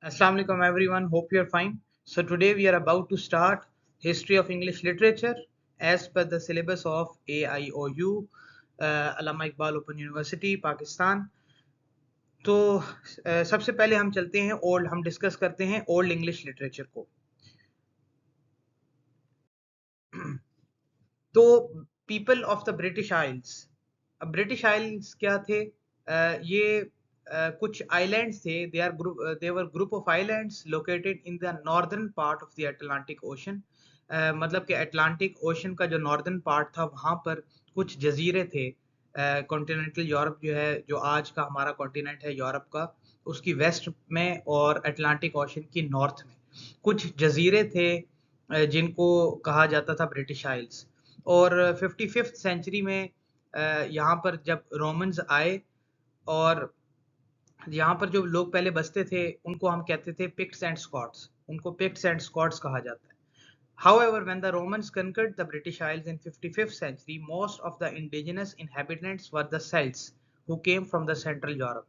Assalamu alaikum everyone, hope you are fine. So today we are about to start History of English Literature as per the syllabus of AIOU, Allama Iqbal Open University, Pakistan. तो सबसे पहले हम चलते हैं हम discuss करते हैं old English literature को। तो people of the British Isles, अब ब्रिटिश आइल्स क्या थे? ये कुछ आइलैंड्स थे। They were group of islands located in the northern part of the Atlantic Ocean. मतलब कि अटलांटिक ओशन का जो नॉर्दर्न पार्ट था वहाँ पर कुछ जजीरे थे। कॉन्टिनेंटल यूरोप जो है, जो आज का हमारा कॉन्टिनेंट है यूरोप का, उसकी वेस्ट में और अटलांटिक ओशन की नॉर्थ में कुछ जजीरे थे जिनको कहा जाता था ब्रिटिश आइल्स। और 55th सेंचुरी में यहाँ पर जब रोमन्स आए और यहाँ पर जो लोग पहले बसते थे उनको हम कहते थे पिक्ट्स एंड स्कॉट्स। उनको पिक्ट्स एंड स्कॉट्स कहा जाता है। However, when the Romans conquered the British Isles in 55th century, most of the indigenous inhabitants were the Celts who came from the Central Europe.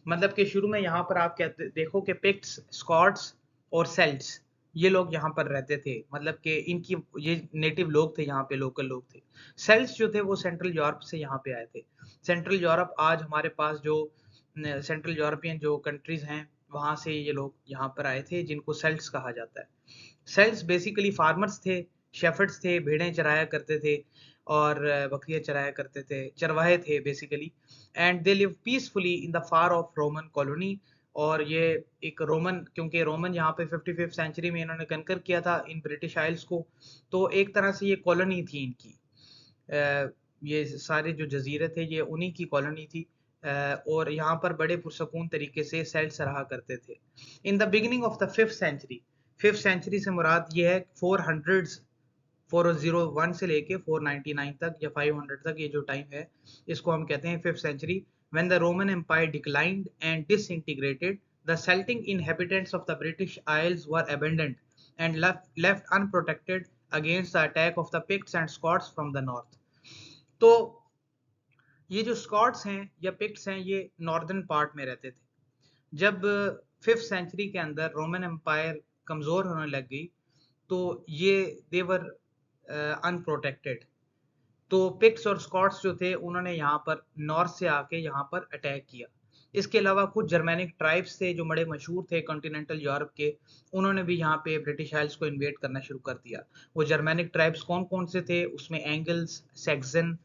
मतलब कि शुरू में यहाँ पर आप कहते देखो कि पिक्ट्स, स्कॉट्स और सेल्ट्स, ये लोग यहाँ पर रहते थे। मतलब कि इनकी ये नेटिव लोग थे, यहाँ पे लोकल लोग थे। सेल्ट्स जो थे वो सेंट्रल यूरोप से यहाँ पे आए थे। सेंट्रल यूरोप आज हमारे पास जो सेंट्रल यूरोपियन जो कंट्रीज हैं वहाँ से ये लोग यहाँ पर आए थे, जिनको सेल्ट्स कहा जाता है। सेल्ट्स बेसिकली फार्मर्स थे, शेफर्ड्स थे, भेड़ें चराया करते थे और बकरियां चराया करते थे, चरवाहे थे basically. And they live peacefully in the far of Roman colony. और ये एक रोमन, क्योंकि रोमन यहाँ पे 55th सेंचुरी में इन्होंने कंकर किया था इन ब्रिटिश आइल्स को, तो एक तरह से ये कॉलोनी थी इनकी। ये सारे जो जजीरे थे ये उन्हीं की कॉलोनी थी। और यहाँ पर बड़े पुरसकून तरीके से सेल्ट्स रहा करते थे। In the beginning of the 5th century से मुराद ये है 400s, 401 से लेके 499 तक या 500 तक, ये जो टाइम है इसको हम कहते हैं 5th century. When the Roman empire declined and disintegrated, the Celtic inhabitants of the British isles were abandoned and left unprotected against the attack of the Picts and Scots from the north. तो ये जो Scots हैं या Picts हैं ये northern part में रहते थे। जब 5th सेंचुरी के अंदर रोमन एम्पायर कमजोर होने लग गई तो ये देवर अनप्रोटेक्टेड। तो पिक्ट्स और स्कॉट्स जो थे उन्होंने यहाँ पर नॉर्थ से आके यहाँ पर अटैक किया। इसके अलावा कुछ जर्मेनिक ट्राइब्स थे जो बड़े मशहूर थे कॉन्टिनेंटल यूरोप के, उन्होंने भी यहाँ पे ब्रिटिश आइल्स को इन्वेट करना शुरू कर दिया। वो जर्मेनिक ट्राइब्स कौन कौन से थे? उसमें एंगल्स, सैक्सन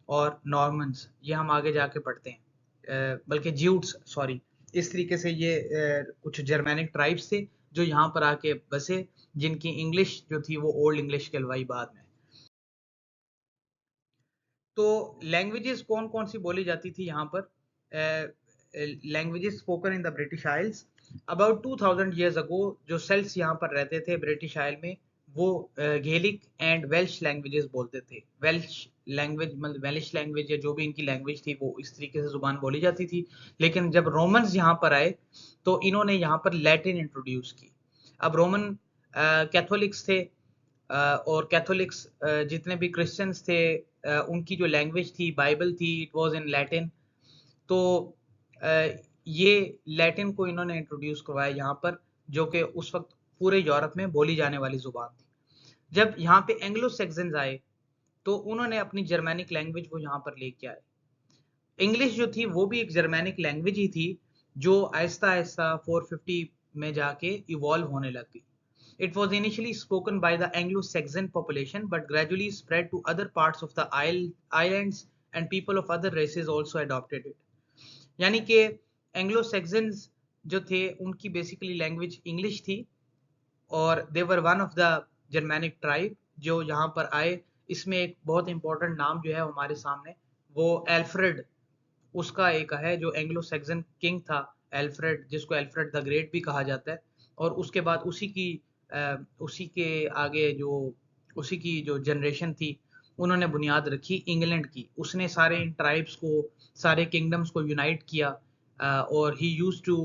और नॉर्मन्स, ये हम आगे जाके पढ़ते हैं। बल्कि ज्यूट्स, सॉरी। इस तरीके से ये कुछ जर्मेनिक ट्राइब्स थे जो यहाँ पर आके बसे, जिनकी इंग्लिश जो थी वो ओल्ड इंग्लिश कहलवाई बाद में। तो लैंग्वेजेस कौन कौन सी बोली जाती थी यहाँ पर? Languages spoken in the British IELTS. About 2000 years ago जो सेल्ट्स यहाँ पर रहते थे ब्रिटिश आइल में, वो गेलिक एंड वेल्श लैंग्वेजेस बोलते थे। वेल्श लैंग्वेज मतलब वेलिश लैंग्वेज या जो भी इनकी लैंग्वेज थी वो इस तरीके से जुबान बोली जाती थी। लेकिन जब रोमन्स यहाँ पर आए तो इन्होंने यहाँ पर लैटिन इंट्रोड्यूस की। अब रोमन कैथोलिक्स थे, और कैथोलिक्स जितने भी क्रिश्चियंस थे उनकी जो लैंग्वेज थी, बाइबल थी, इट वाज इन लैटिन। तो अ, ये लैटिन को इन्होंने इंट्रोड्यूस करवाया यहाँ पर, जो कि उस वक्त पूरे यूरोप में बोली जाने वाली जुबान थी। जब यहाँ पे एंग्लो सैक्सन्स आए तो उन्होंने अपनी जर्मैनिक लैंग्वेज को यहाँ पर लेके आए। इंग्लिश जो थी वो भी एक जर्मैनिक लैंग्वेज ही थी, जो आहिस्ता आहिस्ता 450 में जाके इवॉल्व होने लग गई। It was initially spoken by the Anglo-Saxon population, but gradually spread to other parts of the islands, and people of other races also adopted it. यानी कि एंग्लो सैक्सन्स जो थे उनकी बेसिकली लैंग्वेज इंग्लिश थी, और they were one of the Germanic tribe जो यहाँ पर आए। इसमें एक बहुत इंपॉर्टेंट नाम जो है हमारे सामने, वो एल्फ्रेड उसका एक है, जो एंग्लो सैक्सन किंग था एल्फ्रेड, जिसको एल्फ्रेड द ग्रेट भी कहा जाता है। और उसके बाद उसी के आगे जो उसी की जो जनरेशन थी उन्होंने बुनियाद रखी इंग्लैंड की। उसने सारे इन ट्राइब्स को, सारे किंगडम्स को यूनाइट किया, और he used to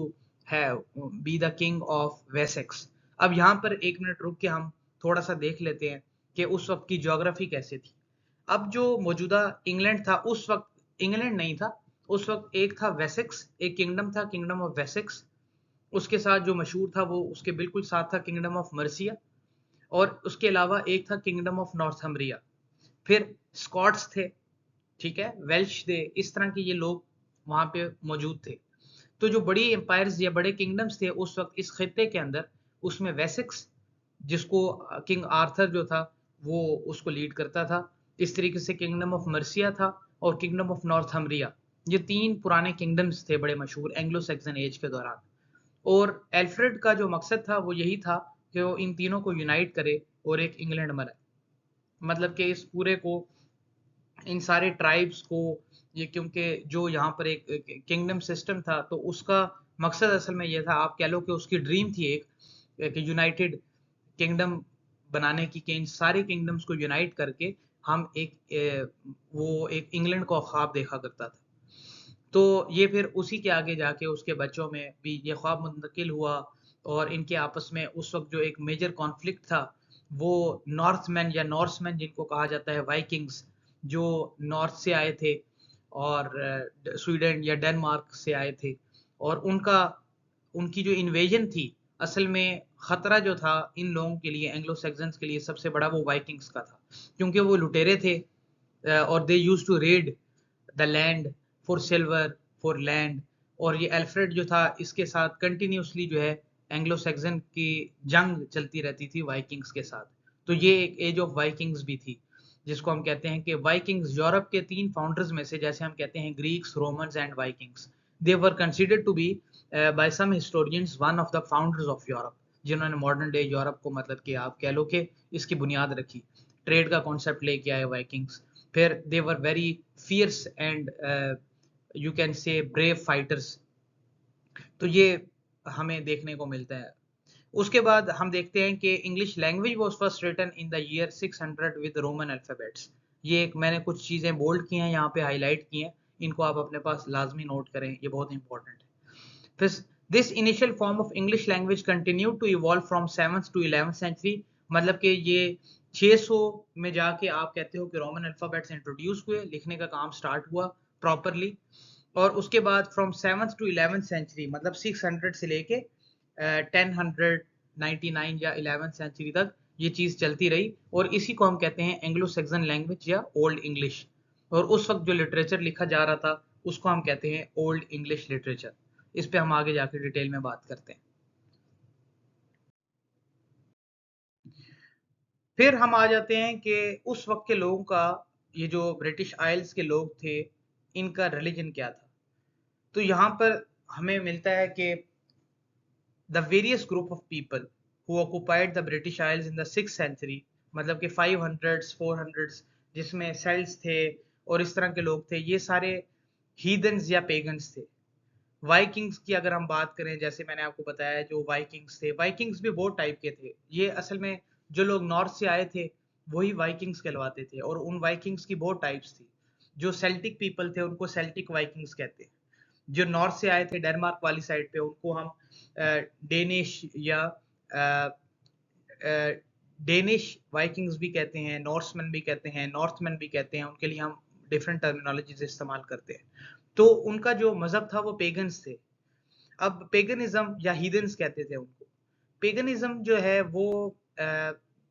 have be the king of Wessex. अब यहाँ पर एक मिनट रुक के हम थोड़ा सा देख लेते हैं कि उस वक्त की ज्योग्राफी कैसे थी। अब जो मौजूदा इंग्लैंड था उस वक्त इंग्लैंड नहीं था। उस वक्त एक था वेसेक्स, एक किंगडम था, किंगडम ऑफ वेसेक्स। उसके साथ जो मशहूर था वो उसके बिल्कुल साथ था किंगडम ऑफ मर्सिया, और उसके अलावा एक था किंगडम ऑफ नॉर्थम्ब्रिया। फिर स्कॉट्स थे, ठीक है, वेल्श थे, इस तरह के ये लोग वहां पे मौजूद थे। तो जो बड़ी एम्पायर्स या बड़े किंगडम्स थे उस वक्त इस खित्ते के अंदर, उसमें वेसेक्स, जिसको किंग आर्थर जो था वो उसको लीड करता था। इस तरीके से किंगडम ऑफ मर्सिया था और किंगडम ऑफ नॉर्थम्ब्रिया, ये तीन पुराने किंगडम्स थे बड़े मशहूर एंग्लो सैक्सन एज के दौरान। और एल्फ्रेड का जो मकसद था वो यही था कि वो इन तीनों को यूनाइट करे और एक इंग्लैंड बनाए। मतलब कि इस पूरे को, इन सारे ट्राइब्स को, ये क्योंकि जो यहाँ पर एक किंगडम सिस्टम था तो उसका मकसद असल में ये था, आप कह लो कि उसकी ड्रीम थी एक यूनाइटेड किंगडम बनाने की, कि इन सारे किंगडम्स को यूनाइट करके हम वो एक इंग्लैंड का ख्वाब देखा करता था। तो ये फिर उसी के आगे जाके उसके बच्चों में भी ये ख्वाब मुंतकिल हुआ, और इनके आपस में उस वक्त जो एक मेजर कॉन्फ्लिक्ट था वो नॉर्थमैन या नॉर्समैन जिनको कहा जाता है, वाइकिंग्स, जो नॉर्थ से आए थे और स्वीडन या डेनमार्क से आए थे, और उनका उनकी जो इन्वेजन थी, असल में खतरा जो था इन लोगों के लिए, एंग्लो सैक्सन्स के लिए सबसे बड़ा वो वाइकिंग्स का था, क्योंकि वो लुटेरे थे और they used to raid the land for silver, for land. और ये एल्फ्रेड जो था इसके साथ कंटिन्यूसली जो है एंग्लो सैक्सन की जंग चलती रहती थी वाइकिंग्स के साथ। तो ये एक एज ऑफ वाइकिंग्स भी थी, जिसको हम कहते हैं कि वाइकिंग्स यूरोप के तीन फाउंडर्स में से, जैसे हम कहते हैं Greeks, Romans and Vikings, they were considered to be by some historians one of the founders of Europe, जिन्होंने मॉडर्न डे यूरोप को, मतलब कि आप कह लो कि इसकी बुनियाद रखी, ट्रेड का कॉन्सेप्ट लेके आए वाइकिंग्स। फिर they were very fierce and you can say brave fighters. तो ये हमें देखने को मिलता है। उसके बाद हम देखते हैं कि English language was first written in the year 600 with Roman alphabets. ये एक मैंने कुछ चीजें बोल्ड की हैं यहाँ पे, हाईलाइट की हैं, इनको आप अपने पास लाजमी नोट करें, ये बहुत इंपॉर्टेंट है। फिर this initial form of English language continued to evolve from 7th to 11th century. मतलब कि ये 600 में जाके आप कहते हो कि रोमन अल्फाबेट्स इंट्रोड्यूस हुए, लिखने का काम स्टार्ट हुआ प्रॉपरली। और उसके बाद from 7th to 11th century, मतलब 600 से लेके 1099 या 11th सेंचुरी तक ये चीज चलती रही, और इसी को हम कहते हैं एंग्लो सैक्सन लैंग्वेज या ओल्ड इंग्लिश। और उस वक्त जो लिटरेचर लिखा जा रहा था उसको हम कहते हैं ओल्ड इंग्लिश लिटरेचर। इस पे हम आगे जाकर डिटेल में बात करते हैं। फिर हम आ जाते हैं कि उस वक्त के लोगों का, ये जो ब्रिटिश आइल्स के लोग थे, इनका रिलीजन क्या था। तो यहाँ पर हमें मिलता है कि the various group of people who occupied the British Isles in the 6th century, मतलब कि 500s 400s, जिसमें सेल्ट्स थे और इस तरह के लोग थे, ये सारे हीदन्स या पेगन्स थे। वाइकिंग्स की अगर हम बात करें, जैसे मैंने आपको बताया, जो वाइकिंग्स थे, वाइकिंग्स भी बहुत टाइप के थे। ये असल में जो लोग नॉर्थ से आए थे वही वाइकिंग्स कहलवाते थे, और उन वाइकिंग्स की बहुत टाइप्स थी। जो सेल्टिक पीपल थे उनको सेल्टिक वाइकिंग्स कहते हैं। जो नॉर्थ से आए थे डेनमार्क वाली साइड पे, उनको हम डेनिश या डेनिश वाइकिंग्स भी कहते हैं, नॉर्समैन भी कहते हैं, नॉर्थमैन भी कहते हैं, उनके लिए हम डिफरेंट टर्मिनोलॉजीज इस्तेमाल करते हैं। तो उनका जो मजहब था वो पेगन्स थे। अब पेगनिज्म या हीदन्स कहते थे उनको। पेगनिज्म जो है वो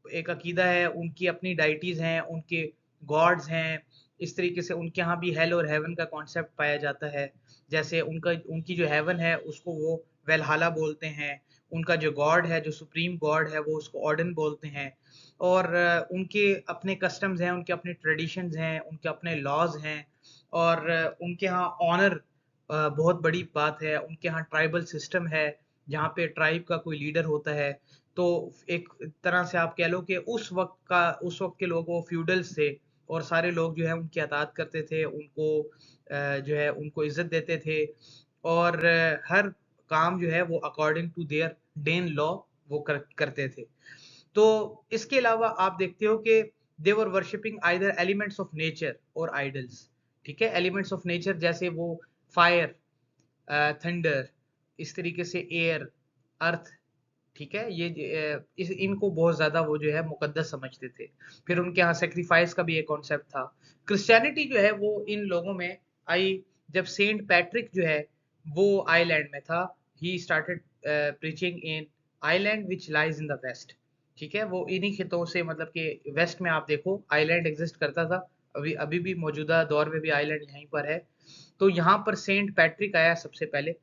एक अकीदा है, उनकी अपनी डाइटीज हैं, उनके गॉड्स हैं। इस तरीके से उनके यहाँ भी हेल और हेवन का कॉन्सेप्ट पाया जाता है। जैसे उनकी जो हेवन है उसको वो वेलहाला बोलते हैं, उनका जो गॉड है, जो सुप्रीम गॉड है, वो उसको ऑर्डन बोलते हैं। और उनके अपने कस्टम्स हैं, उनके अपने ट्रेडिशंस हैं, उनके अपने लॉज हैं। और उनके यहाँ ऑनर बहुत बड़ी बात है। उनके यहाँ ट्राइबल सिस्टम है, जहाँ पे ट्राइब का कोई लीडर होता है। तो एक तरह से आप कह लो कि उस वक्त के लोग वो फ्यूडल्स थे, और सारे लोग जो है उनकी अतात करते थे, उनको जो है उनको इज्जत देते थे, और हर काम जो है वो according to their Danelaw वो करते थे। तो इसके अलावा आप देखते हो कि they were worshipping either elements of nature और आइडल्स। ठीक है, एलिमेंट्स ऑफ नेचर जैसे वो फायर, थंडर, इस तरीके से एयर, अर्थ। ठीक है, इनको बहुत ज्यादा वो जो है मुकद्दस समझते थे। फिर उनके यहाँ सेक्रीफाइस का भी एक कॉन्सेप्ट था। क्रिश्चियनिटी जो है वो इन लोगों में आई जब सेंट पैट्रिक जो है वो आयरलैंड में था। He started preaching in island which lies in the west. ठीक है, वो इन्हीं खितों से, मतलब कि वेस्ट में आप देखो आइलैंड एग्जिस्ट करता था, अभी अभी भी मौजूदा दौर में भी आइलैंड यहीं पर है। तो यहाँ पर सेंट पैट्रिक आया सबसे पहले।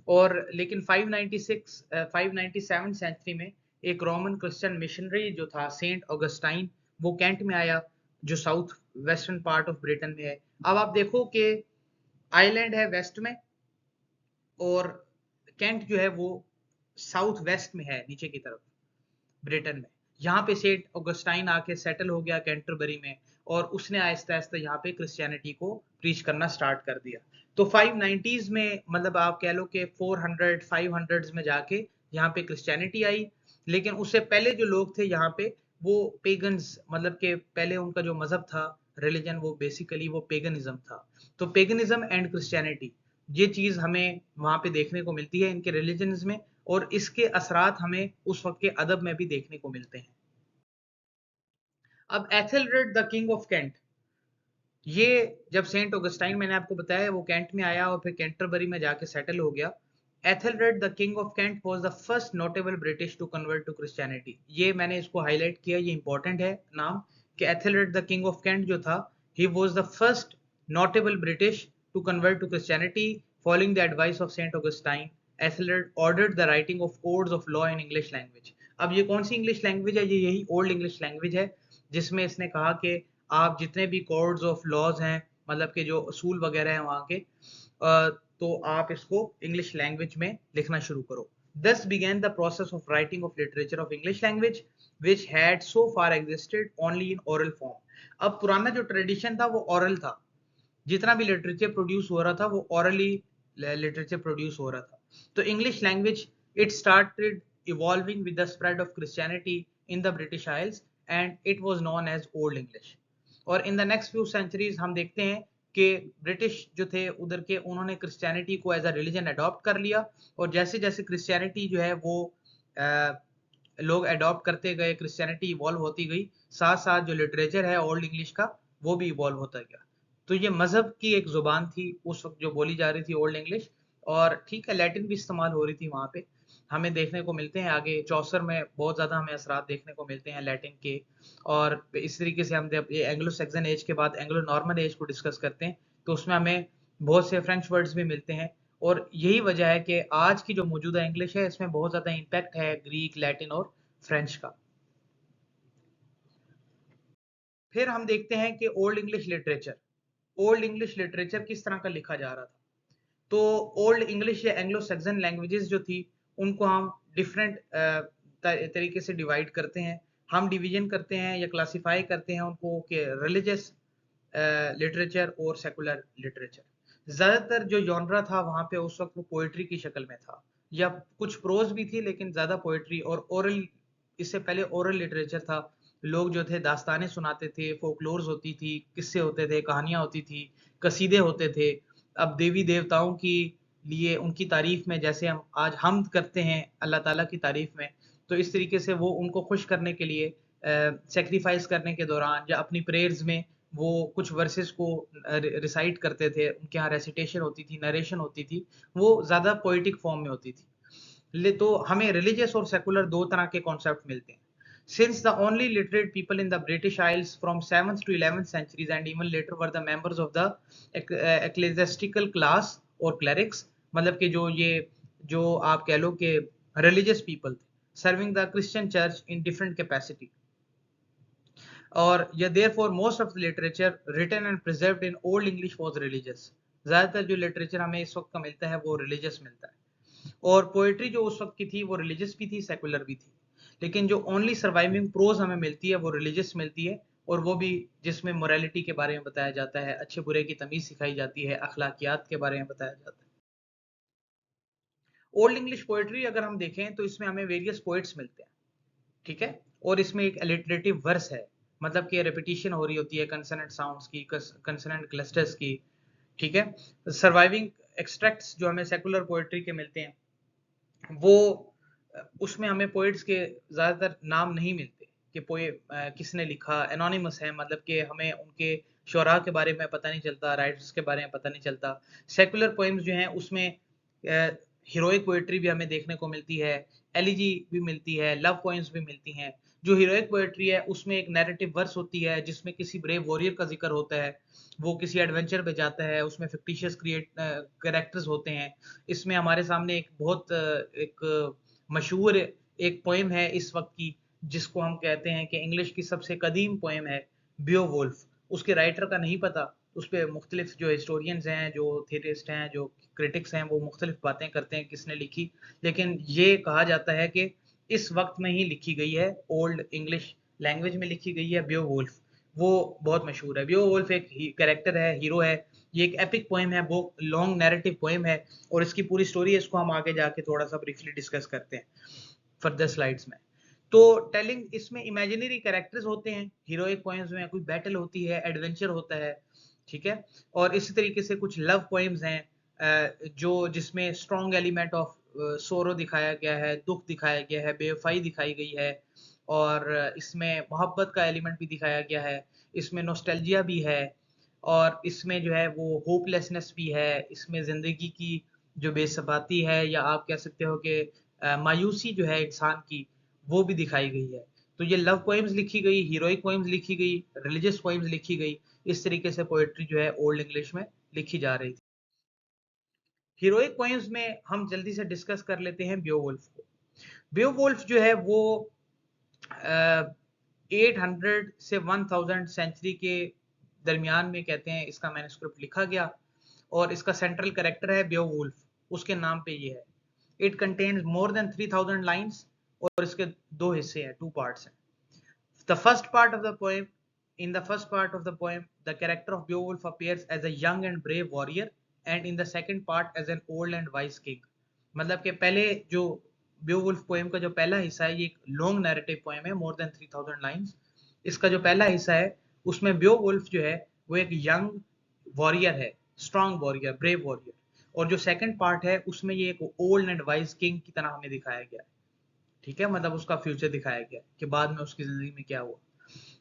और लेकिन 597 सेंचुरी में एक रोमन क्रिश्चियन मिशनरी जो था सेंट ऑगस्टाइन, वो कैंट में आया, जो south western part of Britain में है। अब आप देखो कि आइलैंड है वेस्ट में और कैंट जो है वो साउथ वेस्ट में है, नीचे की तरफ ब्रिटेन में। यहाँ पे सेंट ऑगस्टाइन आके सेटल हो गया कैंटरबरी में, और उसने आहिस्ता आहिस्ता यहाँ पे क्रिश्चियनिटी को प्रीच करना स्टार्ट कर दिया। तो 590s में, मतलब आप कह लो कि 400 500s में जाके यहाँ पे क्रिश्चियनिटी आई। लेकिन उससे पहले जो लोग थे यहाँ पे, वो पेगन्स, मतलब कि पहले उनका जो मजहब था, रिलीजन, वो बेसिकली वो पेगनिज्म था। तो पेगनिज्म एंड क्रिश्चियनिटी, ये चीज हमें वहां पे देखने को मिलती है इनके रिलीजन्स में, और इसके असरात हमें उस वक्त के अदब में भी देखने को मिलते हैं। अब Ethelred the king of cantt, ये जब सेंट ऑगस्टाइन, मैंने आपको बताया, वो कैंट में आया और फिर कैंटरबरी में जाके सेटल हो गया। Ethelred the king of Kent was the first notable British to convert to Christianity. ये मैंने इसको हाईलाइट किया, ये इंपॉर्टेंट है नाम, कि Ethelred the king of Kent जो था, he was the first notable British to convert to Christianity following the advice of Saint Augustine. Ethelred ordered the writing of codes of law in English language. अब ये कौन सी English language है? ये यही old English language है, जिसमें इसने कहा कि आप जितने भी कोड्स ऑफ लॉज हैं, मतलब के जो असूल वगैरह हैं वहाँ के, तो आप इसको इंग्लिश लैंग्वेज में लिखना शुरू करो। Thus began the process of writing of literature of English language, which had so far existed only in oral form. अब पुराना जो ट्रेडिशन था वो ओरल था, जितना भी लिटरेचर प्रोड्यूस हो रहा था वो ओरली लिटरेचर प्रोड्यूस हो रहा था। तो English language, it started evolving with the spread of Christianity in the British Isles, and it was known as Old English. और in the next few centuries हम देखते हैं कि ब्रिटिश जो थे उधर के, उन्होंने क्रिश्चियनिटी को एज अ रिलीजन अडॉप्ट कर लिया, और जैसे जैसे क्रिश्चियनिटी जो है वो लोग अडॉप्ट करते गए, क्रिश्चियनिटी इवॉल्व होती गई, साथ साथ जो लिटरेचर है ओल्ड इंग्लिश का, वो भी इवॉल्व होता गया। तो ये मजहब की एक जुबान थी उस वक्त जो बोली जा रही थी, ओल्ड इंग्लिश। और ठीक है, लैटिन भी इस्तेमाल हो रही थी वहाँ पे, हमें देखने को मिलते हैं आगे चौसर में बहुत ज़्यादा हमें असरात देखने को मिलते हैं लैटिन के। और इस तरीके से हम जब ये एंग्लो सैक्सन एज के बाद एंग्लो नॉर्मन एज को डिस्कस करते हैं, तो उसमें हमें बहुत से फ्रेंच वर्ड्स भी मिलते हैं। और यही वजह है कि आज की जो मौजूदा इंग्लिश है, इसमें बहुत ज़्यादा इम्पैक्ट है ग्रीक, लैटिन और फ्रेंच का। फिर हम देखते हैं कि old English literature, old English literature किस तरह का लिखा जा रहा था। तो ओल्ड इंग्लिश या एंग्लो सैक्सन लैंग्वेजेस जो थी, उनको हम डिफरेंट तरीके से डिवाइड करते हैं। हम डिवीजन करते हैं या क्लासिफाई करते हैं उनको कि रिलीजियस लिटरेचर और सेकुलर लिटरेचर। ज़्यादातर जो जॉनरा था वहाँ पे उस वक्त वो पोइट्री की शक्ल में था, या कुछ प्रोज भी थी, लेकिन ज़्यादा पोइट्री और ओरल, इससे पहले ओरल लिटरेचर था। लोग जो थे दास्तानें सुनाते थे, फोकलोर्स होती थी, किस्से होते थे, कहानियाँ होती थी, कसीदे होते थे। अब देवी देवताओं की लिए उनकी तारीफ में, जैसे हम आज हमद करते हैं अल्लाह ताला की तारीफ में, तो इस तरीके से वो उनको खुश करने के लिए सेक्रीफाइस करने के दौरान या अपनी प्रेयर्स में वो कुछ वर्सेस को रिसाइट करते थे। उनके यहाँ रेसिटेशन होती थी, नरेशन होती थी, वो ज़्यादा पोइटिक फॉर्म में होती थी। तो हमें रिलीजियस और सेकुलर दो तरह के कॉन्सेप्ट मिलते हैं। Since the only literate people in the British Isles from 7th to 11th centuries and even later were the members of the ecclesiastical class or clerics, मतलब कि जो आप कह लो कि religious people थे, serving the Christian church in different capacity, और या therefore most of the literature written and preserved in old English was religious। ज्यादातर जो लिटरेचर हमें इस वक्त का मिलता है वो रिलीजियस मिलता है, और पोएट्री जो उस वक्त की थी वो रिलीजियस भी थी, सेकुलर भी थी। लेकिन जो ओनली सर्वाइविंग प्रोज हमें मिलती है वो रिलीजियस मिलती है, और वो भी जिसमें मोरालिटी के बारे में बताया जाता है, अच्छे बुरे की तमीज सिखाई जाती है, अखलाकियात के बारे में बताया जाता है। ओल्ड इंग्लिश पोएट्री अगर हम देखें तो इसमें हमें वेरियस पोएट्स मिलते हैं, ठीक है, और इसमें एक अलिटरेटिव वर्स है, मतलब कि रेपिटेशन हो रही होती है कंसोनेंट साउंड्स की, कंसोनेंट क्लस्टर्स की, ठीक है। सर्वाइविंग एक्सट्रैक्ट्स जो हमें सेकुलर पोएट्री के मिलते हैं, वो उसमें हमें पोएट्स के ज़्यादातर नाम नहीं मिलते कि किसने लिखा, एनोनिमस है, मतलब कि हमें उनके शोरा के बारे में पता नहीं चलता, राइटर्स के बारे में पता नहीं चलता। सेकुलर पोएम्स जो हैं उसमें हीरोइक पोएट्री भी हमें देखने को मिलती है, एलिजी भी मिलती है, लव पोएम्स भी मिलती हैं। जो हीरोइक पोएट्री है उसमें एक नैरेटिव वर्स होती है जिसमें किसी ब्रेव वॉरियर का ज़िक्र होता है, वो किसी एडवेंचर पे जाता है, उसमें फ़िक्टिशियस कैरेक्टर्स होते हैं। इसमें हमारे सामने एक बहुत एक मशहूर एक पोएम है इस वक़्त की, जिसको हम कहते हैं कि इंग्लिश की सबसे कदीम पोएम है बियोवुल्फ। उसके राइटर का नहीं पता, उसपे मुख्तलिफ जो हिस्टोरियंस हैं, जो थियरिस्ट हैं, जो क्रिटिक्स हैं, वो मुख्तलिफ बातें करते हैं किसने लिखी, लेकिन ये कहा जाता है कि इस वक्त में ही लिखी गई है, ओल्ड इंग्लिश लैंग्वेज में लिखी गई है बियोवुल्फ। वो बहुत मशहूर है। बियोवुल्फ एक कैरेक्टर है, हीरो है। ये एक एपिक पोएम है, वो लॉन्ग नैरेटिव पोएम है और इसकी पूरी स्टोरी है, इसको हम आगे जाके थोड़ा सा ब्रीफली डिस्कस करते हैं फर्दर स्लाइड्स में। तो टेलिंग इसमें इमेजिनरी कैरेक्टर्स होते हैं, हीरोइक पोएम्स में कोई बैटल होती है, एडवेंचर होता है, ठीक है। और इसी तरीके से कुछ लव पोएम्स हैं जो जिसमें स्ट्रॉन्ग एलिमेंट ऑफ सोरो दिखाया गया है, दुख दिखाया गया है, बेवफाई दिखाई गई है और इसमें मोहब्बत का एलिमेंट भी दिखाया गया है, इसमें नॉस्टैल्जिया भी है और इसमें जो है वो होपलेसनेस भी है, इसमें ज़िंदगी की जो बेसबाती है या आप कह सकते हो कि मायूसी जो है इंसान की, वो भी दिखाई गई है। तो ये लव पोएम्स लिखी गई, हीरोइक पोएम्स लिखी गई, रिलीजियस पोएम्स लिखी गई, इस तरीके से पोएट्री जो है ओल्ड इंग्लिश में लिखी जा रही थी। हीरोइक पोएम्स में हम जल्दी से डिस्कस कर लेते हैं बियोवुल्फ को। बियोवुल्फ जो है वो 800 से 1000 सेंचुरी के दरमियान में कहते हैं इसका मैन्युस्क्रिप्ट लिखा गया और इसका सेंट्रल कैरेक्टर है बियोवुल्फ, उसके नाम पे ये है। It contains more than 3000 lines और इसके दो हिस्से हैं, टू पार्ट्स हैं। The first part of the poem, in the first part of the poem, the character of Beowulf appears as a young and brave warrior, and in the second part as an old and wise king. मतलब कि पहले जो Beowulf poem का जो पहला हिस्सा है, ये एक लॉन्ग नैरेटिव पोएम है, मोर देन 3000 लाइन्स। इसका जो पहला हिस्सा है, उसमें Beowulf जो है, वो एक यंग वॉरियर है, स्ट्रॉन्ग वॉरियर, ब्रेव वॉरियर। और जो सेकंड पार्ट है, उसमें ये एक ओल्ड एंड वाइज किंग की तरह हमें दिखाया गया है। ठीक है, मतलब उसका फ्यूचर दिखाया गया कि बाद में उसकी जिंदगी में क्या हुआ।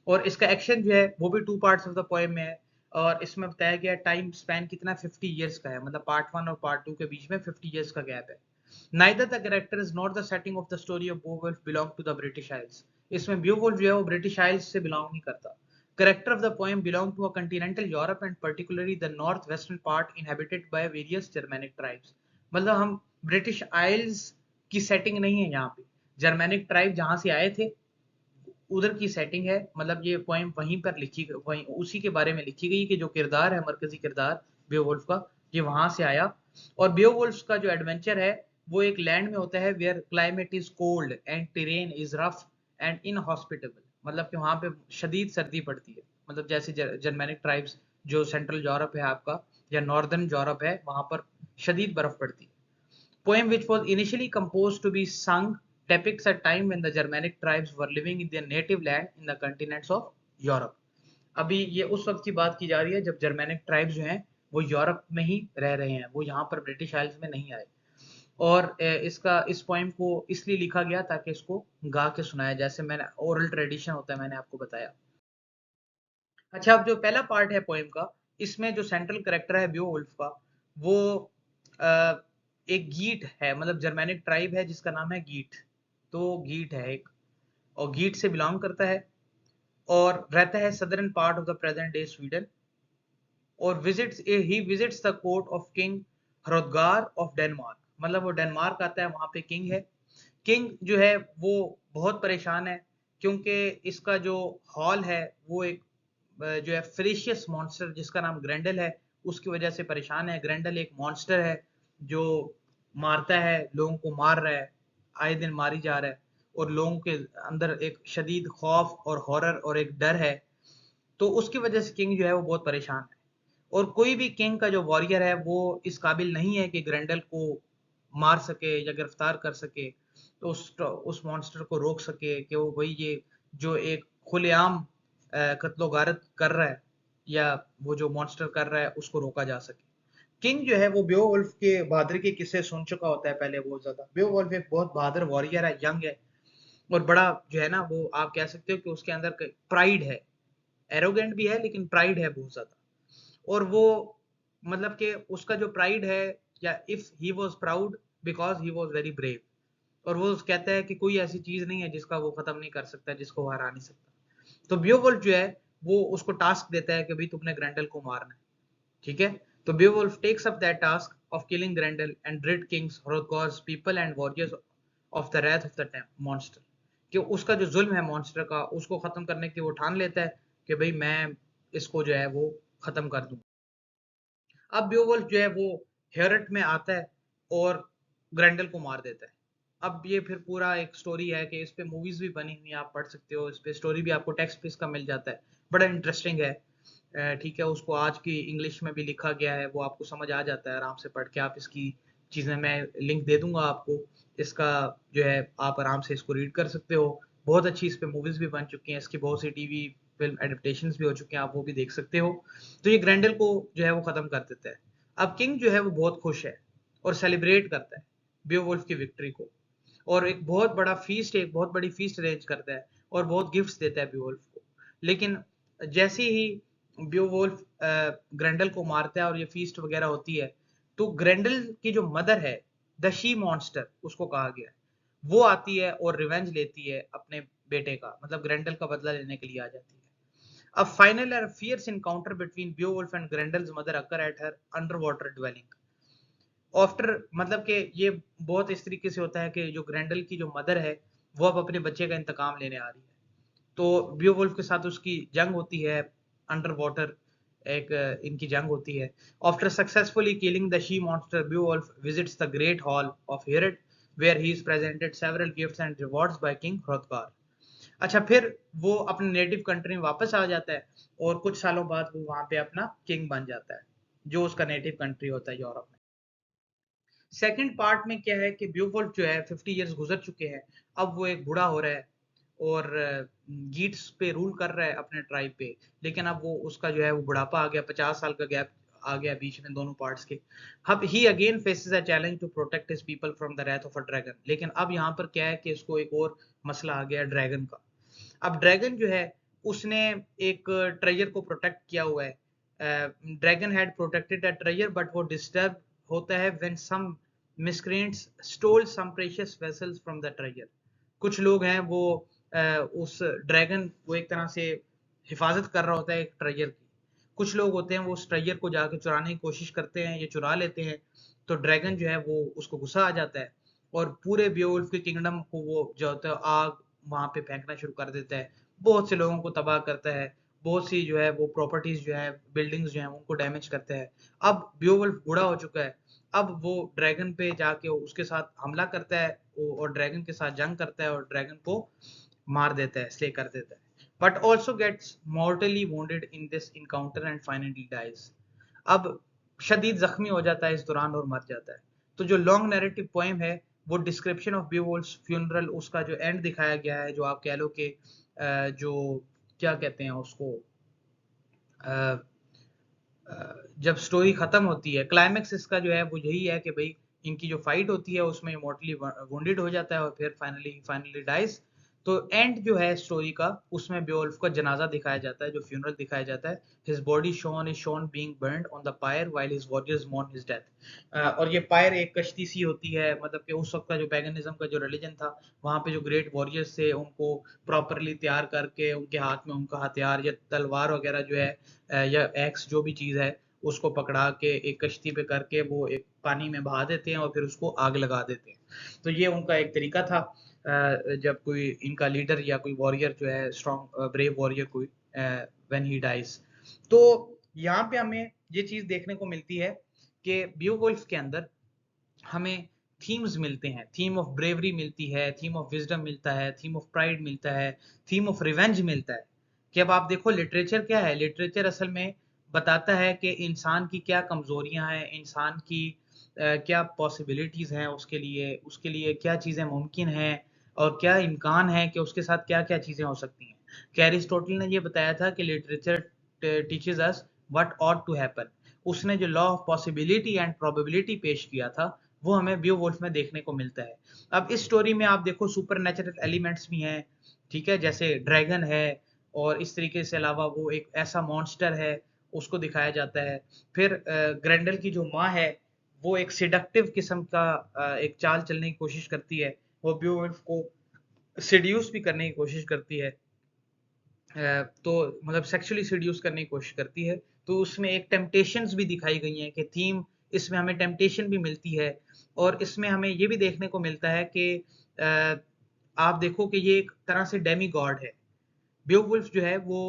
और इसका एक्शन जो है वो भी two parts of the poem में है और इसमें बताया गया टाइम स्पैन कितना 50 इयर्स का है, मतलब पार्ट 1 और पार्ट 2 के बीच में 50 इयर्स का गैप है। Neither the characters not the setting of the story of Beowulf belong to the British Isles. इसमें बेओवुल्फ जो है वो ब्रिटिश आइल्स से बिलोंग नहीं करता। Character of the poem belong to a continental Europe and particularly the north western part inhabited by various Germanic tribes. मतलब हम British Isles की सेटिंग नहीं है यहाँ पे, जर्मैनिक ट्राइब जहाँ से आए थे उधर की सेटिंग है। मतलब ये पोएम वहीं पर लिखी, वहीं उसी के बारे में लिखी गई कि जो किरदार है, मरकजी किरदार बेओवुल्फ का, ये वहां से आया। और बेओवुल्फ का जो एडवेंचर है वो एक लैंड में होता है where climate is cold and terrain is rough and inhospitable. मतलब कि वहां पे शदीद सर्दी पड़ती है, मतलब जैसे जर्मैनिक ट्राइब्स जो सेंट्रल यूरोप है आपका या नॉर्दर्न यूरोप है, वहां पर शदीद बर्फ पड़ती है। Poem which was initially composed to be sung depicts a time when the Germanic tribes were living in their native land in the continents of Europe. अभी ये उस वक्त की बात की जा रही है जब जर्मैनिक ट्राइब्स जो हैं वो यूरोप में ही रह रहे हैं, वो यहाँ पर ब्रिटिश आइल्स में नहीं आए। और इसका इस पोएम को इसलिए लिखा गया ताकि इसको गा के सुनाया, जैसे मैंने ओरल ट्रेडिशन होता है, मैंने आपको बताया। अच्छा, अब जो पहला पार्ट है पोएम का, इसमें जो सेंट्रल कैरेक्टर है बेओवुल्फ का, वो अ, एक गीट है, मतलब जर्मैनिक ट्राइब है जिसका नाम है गीट। तो गीट है एक, और गीट से बिलोंग करता है और रहता है southern part of the present day Sweden. और he visits the court of King Hrothgar of Denmark. मतलब वो डेनमार्क आता है, वहां पे किंग है। किंग जो है वो बहुत परेशान है क्योंकि इसका जो हॉल है वो एक जो है फेरिशियस मॉन्स्टर जिसका नाम ग्रेंडल है, उसकी वजह से परेशान है। ग्रेंडल एक मॉन्स्टर है जो मारता है, लोगों को मार रहा है, आए दिन मारी जा रहा है और लोगों के अंदर एक शदीद खौफ और हॉरर और एक डर है। तो उसकी वजह से किंग जो है वो बहुत परेशान है और कोई भी किंग का जो वॉरियर है वो इस काबिल नहीं है कि ग्रेंडल को मार सके या गिरफ्तार कर सके, तो उस मॉन्स्टर को रोक सके कि वो वही ये जो एक खुलेआम कत्लो गारत कर रहा है या वो जो मॉन्स्टर कर रहा है उसको रोका जा सके। किंग जो है वो बेओवुल्फ के बहादुरी के किस्से सुन चुका होता है पहले बहुत ज्यादा। बेओवुल्फ एक बहुत बहादुर वॉरियर है, यंग है और बड़ा जो है ना, वो आप कह सकते हो कि उसके अंदर प्राइड है, एरोगेंट भी है लेकिन प्राइड है बहुत ज्यादा। और वो मतलब कि उसका जो प्राइड है, या if he was proud, because he was very brave. और वो कहता है कि कोई ऐसी चीज नहीं है जिसका वो खत्म नहीं कर सकता, जिसको वो हरा नहीं सकता। तो बियोवुल्फ जो है वो उसको टास्क देता है कि भाई तुमने ग्रैंडल को मारना है, ठीक है। तो Beowulf takes up that task of killing Grendel and rid king's, Hrothgar's, people and warriors of the wrath of the monster. कि उसका जो जुल्म है मॉन्स्टर का, उसको खत्म करने की वो ठान लेता है कि भाई मैं इसको जो है वो खत्म कर दूं। अब बियोवुल्फ जो है वो हेरट में आता है और ग्रैंडल को मार देता है। अब ये फिर पूरा एक स्टोरी है कि इस पे मूवीज भी बनी हुई है, आप पढ़ सकते हो, इस पे स्टोरी भी आपको टेक्स्ट पे इसका मिल जाता है, बड़ा इंटरेस्टिंग है। ठीक है, उसको आज की इंग्लिश में भी लिखा गया है, वो आपको समझ आ जाता है आराम से पढ़ के। आप इसकी चीज़ें, मैं लिंक दे दूंगा आपको इसका, जो है आप आराम से इसको रीड कर सकते हो। बहुत अच्छी इस पे मूवीज भी बन चुकी हैं, इसकी बहुत सी टीवी फिल्म एडेप्टेशंस भी हो चुके हैं, आप वो भी देख सकते हो। तो ये ग्रैंडल को जो है वो खत्म कर देता है। अब किंग जो है वो बहुत खुश है और सेलिब्रेट करता है बियोवुल्फ की विक्ट्री को, और एक बहुत बड़ा फीस्ट, एक बहुत बड़ी फीस्ट अरेंज करता है और बहुत गिफ्ट्स देता है बियोवुल्फ को। लेकिन जैसे ही बियोवुल्फ ग्रैंडल को मारता है और ये फीस्ट वगैरह होती है, तो ग्रैंडल की जो मदर है, द शी मॉन्स्टर उसको कहा गया है, वो आती है और रिवेंज लेती है अपने बेटे का, मतलब ग्रैंडल का बदला लेने के लिए आ जाती है। A final and fierce encounter between Beowulf and Grendel's mother occur at her underwater dwelling. After, मतलब कि ये बहुत इस तरीके से होता है कि जो ग्रैंडल की जो मदर है वो अब अपने बच्चे का इंतकाम लेने आ रही है। तो बियोवुल्फ के साथ उसकी जंग होती है अंडर वाटर, एक इनकी जंग होती है। After successfully killing the she monster, Beowulf visits the great hall of Heorot where he is presented several gifts and rewards by King Hrothgar. अच्छा, फिर वो अपने नेटिव कंट्री में वापस आ जाता है और कुछ सालों बाद वो वहां पे अपना किंग बन जाता है, जो उसका नेटिव कंट्री होता है यूरोप में। सेकंड पार्ट में क्या है कि ब्यूवुल्फ जो है 50 इयर्स गुजर चुके हैं, अब वो एक बूढ़ा हो रहा है और गीट्स पे रूल कर रहा है अपने ट्राइब पे। लेकिन अब वो उसका जो है वो बुढ़ापा आ गया, 50 साल का गैप आ गया बीच में दोनों पार्ट्स के। अब he again faces a challenge to protect his people from the wrath of a dragon. लेकिन अब यहाँ पर क्या है कि इसको एक और मसला आ गया ड्रैगन का। अब ड्रैगन जो है उसने एक ट्रेजर को प्रोटेक्ट किया हुआ है। Dragon had protected a treasure but वो डिस्टर्ब होता है when some miscreants stole some precious vessels from the treasure. कुछ लोग हैं वो उस ड्रैगन वो एक तरह से हिफाजत कर रहा होता है एक ट्रेजर की। कुछ लोग होते हैं वो उस ट्रेजर को जाके चुराने की कोशिश करते हैं, ये चुरा लेते हैं। तो ड्रैगन जो है वो उसको गुस्सा आ जाता है और पूरे बियोवुल्फ के किंगडम को वो जो होता है आग वहां पे फेंकना शुरू कर देता है, बहुत से लोगों को तबाह करता है, बहुत सी जो है वो प्रॉपर्टीज जो है, बिल्डिंग्स जो है उनको डैमेज करता है। अब बियोवुल्फ बूढ़ा हो चुका है, अब वो ड्रैगन पे जाके उसके साथ हमला करता है और ड्रैगन के साथ जंग करता है और ड्रैगन को मार देता है, स्ले कर देता है। But also gets mortally wounded in this encounter and finally dies. अब शदीद जख्मी हो जाता है इस दौरान और मर जाता है। तो जो लॉन्ग नैरेटिव पोएम है वो डिस्क्रिप्शन ऑफ बियोवुल्फ्स फ्यूनरल, उसका जो एंड दिखाया गया है, जो आप कह लो कि जो क्या कहते हैं उसको, अ, जब स्टोरी खत्म होती है, क्लाइमेक्स इसका जो है वो यही है कि भाई इनकी जो फाइट होती है उसमें इमोर्टली वुंडेड हो जाता है और फिर फाइनली डाइज। तो एंड जो है स्टोरी का, उसमें बेओल्फ का जनाजा दिखाया जाता है, जो फ्यूनरल दिखाया जाता है। His body shown is shown being burned on the pyre while his warriors mourn his death. और ये पायर एक कश्ती सी होती है, मतलब कि उस वक्त का जो पैगनिज्म का जो रिलीजन था, वहां पे जो ग्रेट वॉरियर्स थे उनको प्रॉपरली तैयार करके उनके हाथ में उनका हथियार या तलवार वगैरह जो है, या एक्स जो भी चीज है, उसको पकड़ा के एक कश्ती पे करके वो एक पानी में बहा देते हैं और फिर उसको आग लगा देते हैं। तो ये उनका एक तरीका था जब कोई इनका लीडर या कोई वॉरियर जो है स्ट्रॉन्ग ब्रेव वॉरियर कोई व्हेन ही डाइज। तो यहाँ पे हमें ये चीज देखने को मिलती है कि बियोवुल्फ के अंदर हमें थीम्स मिलते हैं, थीम ऑफ ब्रेवरी मिलती है, थीम ऑफ विजडम मिलता है, थीम ऑफ प्राइड मिलता है, थीम ऑफ रिवेंज मिलता है। कि अब आप देखो लिटरेचर क्या है, लिटरेचर असल में बताता है कि इंसान की क्या कमजोरियां हैं, इंसान की क्या पॉसिबिलिटीज हैं, उसके लिए क्या चीजें मुमकिन हैं और क्या इम्कान है कि उसके साथ क्या क्या चीजें हो सकती हैं। कि एरिस्टोटल ने ये बताया था कि literature teaches us what ought to happen. उसने जो law of possibility and probability पेश किया था, वो हमें बियोवुल्फ में देखने को मिलता है। अब इस स्टोरी में आप देखो सुपरनैचुरल एलिमेंट्स भी हैं, ठीक है, जैसे ड्रैगन है, और इस तरीके से अलावा वो एक ऐसा मॉन्स्टर है, उसको दिखाया जाता है। फिर ग्रेंडल की जो माँ है वो एक सिडक्टिव किस्म का एक चाल चलने की कोशिश करती है, वो बियोवुल्फ को सिड्यूस भी करने की कोशिश करती है, तो मतलब सेक्सुअली सिड्यूस करने की कोशिश करती है। तो उसमें एक टेम्पटेशंस भी दिखाई गई हैं कि थीम, इसमें हमें टेम्पटेशन भी मिलती है, और इसमें हमें ये भी देखने को मिलता है कि आप देखो कि ये एक तरह से डेमी गॉड है। बेowulf जो है वो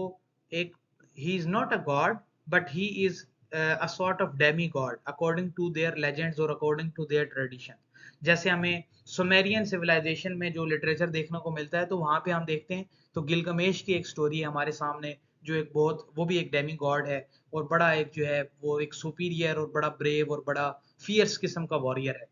एक, he is not a God, but he is a sort of demigod according to their legends or according to their tradition। जैसे हमें सुमेरियन सिविलाइजेशन में जो लिटरेचर देखने को मिलता है, तो वहां पे हम देखते हैं तो गिलगमेश की एक स्टोरी है हमारे सामने, जो एक बहुत, वो भी एक डेमी गॉड है, और बड़ा एक जो है वो एक सुपीरियर और बड़ा ब्रेव और बड़ा फियर्स किस्म का वॉरियर है।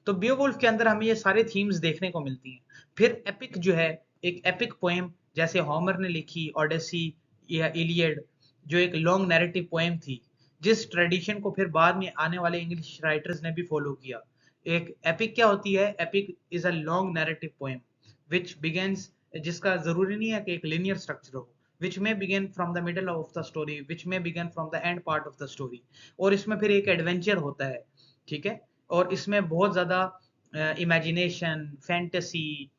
तो बियोवुल्फ के अंदर हमें ये सारे थीम्स देखने को मिलती हैं। फिर एपिक जो है, एक एपिक पोएम जैसे होमर ने लिखी ओडेसी या इलियड, जो एक लॉन्ग नैरेटिव पोएम थी, जिस ट्रेडिशन को फिर बाद में आने वाले इंग्लिश राइटर्स ने भी फॉलो किया। एक एपिक क्या होती है? Epic is a long narrative poem which begins, जिसका जरूरी नहीं है कि एक लिनियर स्ट्रक्चर हो, which may begin from the middle of the story, which may begin from the end part of the story। और इसमें फिर एक एडवेंचर होता है, ठीक है, और इसमें बहुत ज्यादा इमेजिनेशन, फैंटेसी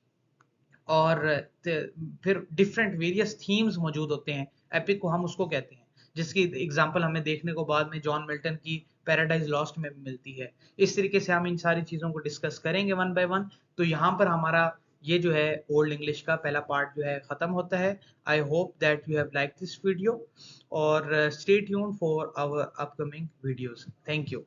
और फिर डिफरेंट वेरियस थीम्स मौजूद होते हैं। एपिक को हम उसको कहते हैं, जिसकी एग्जांपल हमें देखने को बाद में जॉन मिल्टन की पैराडाइज लॉस्ट में मिलती है। इस तरीके से हम इन सारी चीज़ों को डिस्कस करेंगे वन बाय वन। तो यहाँ पर हमारा ये जो है ओल्ड इंग्लिश का पहला पार्ट जो है ख़त्म होता है। I hope that you have like this video, और stay tuned for our upcoming videos. Thank you.